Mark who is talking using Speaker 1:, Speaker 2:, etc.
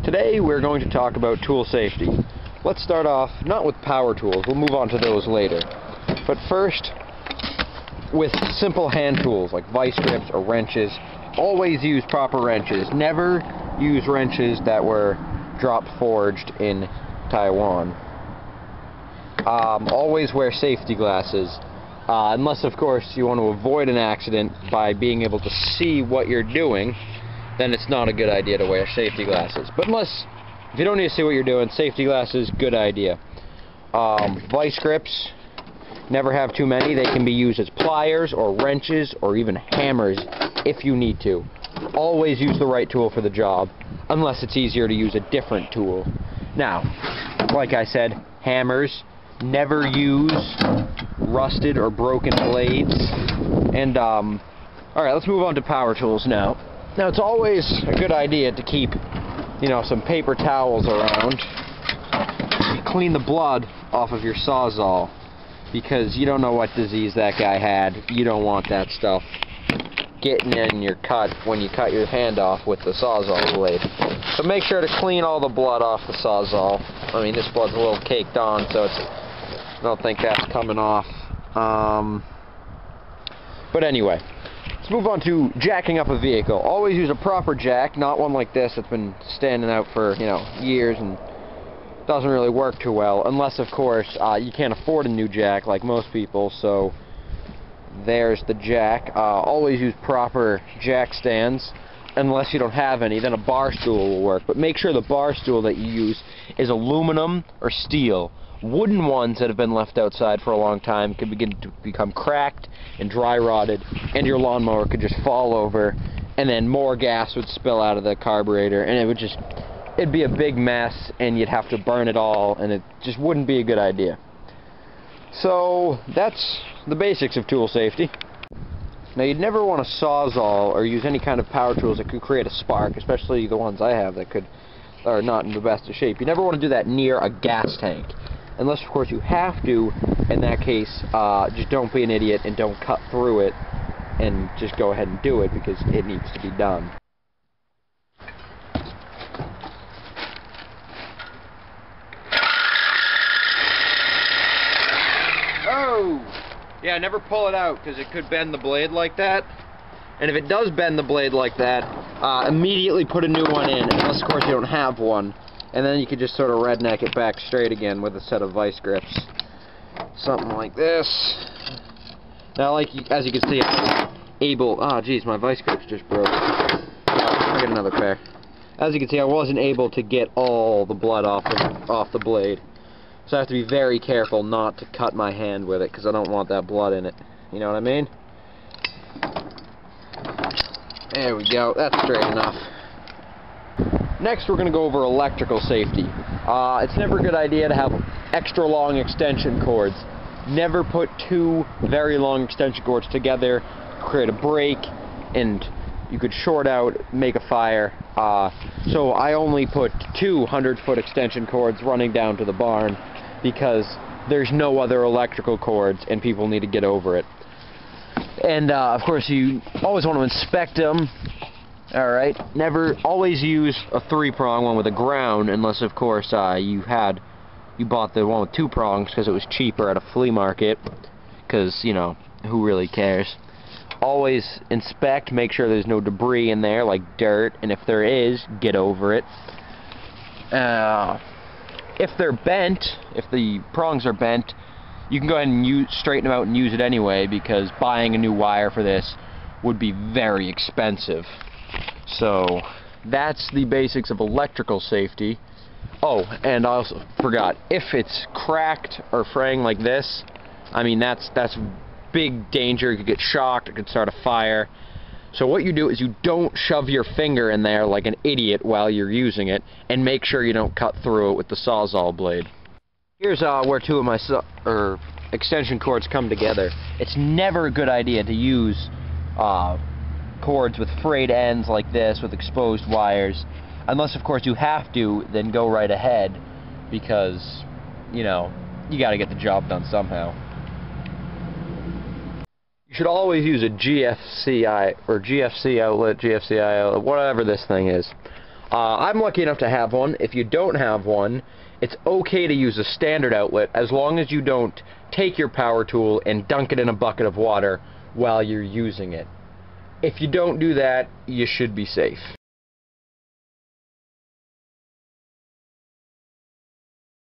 Speaker 1: Today we're going to talk about tool safety. Let's start off not with power tools, we'll move on to those later. But first, with simple hand tools like vice grips or wrenches. Always use proper wrenches. Never use wrenches that were drop forged in Taiwan. Always wear safety glasses. Unless of course you want to avoid an accident by being able to see what you're doing, then it's not a good idea to wear safety glasses. But if you don't need to see what you're doing, safety glasses, good idea. Vice grips, never have too many. They can be used as pliers or wrenches or even hammers if you need to. Always use the right tool for the job, unless it's easier to use a different tool. Now, like I said, hammers, never use rusted or broken blades. And, alright, let's move on to power tools now. Now, it's always a good idea to keep, some paper towels around. Clean the blood off of your Sawzall, because you don't know what disease that guy had. You don't want that stuff getting in your cut when you cut your hand off with the Sawzall blade. So make sure to clean all the blood off the Sawzall. I mean, this blood's a little caked on, so I don't think that's coming off. But anyway. Let's move on to jacking up a vehicle. Always use a proper jack, not one like this that's been standing out for, years and doesn't really work too well. Unless, of course, you can't afford a new jack like most people, so there's the jack. Always use proper jack stands. Unless you don't have any, then a bar stool will work. But make sure the bar stool that you use is aluminum or steel. Wooden ones that have been left outside for a long time could begin to become cracked and dry rotted, and your lawnmower could just fall over, and then more gas would spill out of the carburetor, and it'd be a big mess, and you'd have to burn it all, and it just wouldn't be a good idea. So that's the basics of tool safety. Now, you'd never want a Sawzall or use any kind of power tools that could create a spark, especially the ones I have that are not in the best of shape. You never want to do that near a gas tank. Unless, of course, you have to. In that case, just don't be an idiot and don't cut through it, and just go ahead and do it because it needs to be done. Oh! Yeah, never pull it out because it could bend the blade like that. And if it does bend the blade like that, immediately put a new one in, unless, of course, you don't have one. And then you could just sort of redneck it back straight again with a set of vice grips. Something like this. Now, as you can see, I'm able... Oh, geez, my vice grips just broke. I'll get another pair. As you can see, I wasn't able to get all the blood off the blade. So I have to be very careful not to cut my hand with it, because I don't want that blood in it. You know what I mean? There we go. That's straight enough. Next, we're going to go over electrical safety. It's never a good idea to have extra long extension cords. Never put two very long extension cords together, create a break, and you could short out, make a fire. So I only put 2 100-foot extension cords running down to the barn because there's no other electrical cords and people need to get over it. And of course, you always want to inspect them. Alright, always use a 3-prong one with a ground, unless of course you bought the one with 2 prongs because it was cheaper at a flea market, because, who really cares. Always inspect, make sure there's no debris in there, like dirt, and if there is, get over it. If they're bent, if the prongs are bent, you can go ahead and straighten them out and use it anyway, because buying a new wire for this would be very expensive. So, that's the basics of electrical safety. Oh, and I also forgot, if it's cracked or fraying like this, I mean, that's big danger. You could get shocked, it could start a fire. So what you do is you don't shove your finger in there like an idiot while you're using it, and make sure you don't cut through it with the Sawzall blade. Here's where 2 of my extension cords come together. It's never a good idea to use cords with frayed ends like this with exposed wires, unless of course you have to. Then go right ahead, because you gotta get the job done somehow. You should always use a GFCI or GFC outlet, GFCI outlet, whatever this thing is. I'm lucky enough to have one. If you don't have one, it's okay to use a standard outlet as long as you don't take your power tool and dunk it in a bucket of water while you're using it. If you don't do that, you should be safe.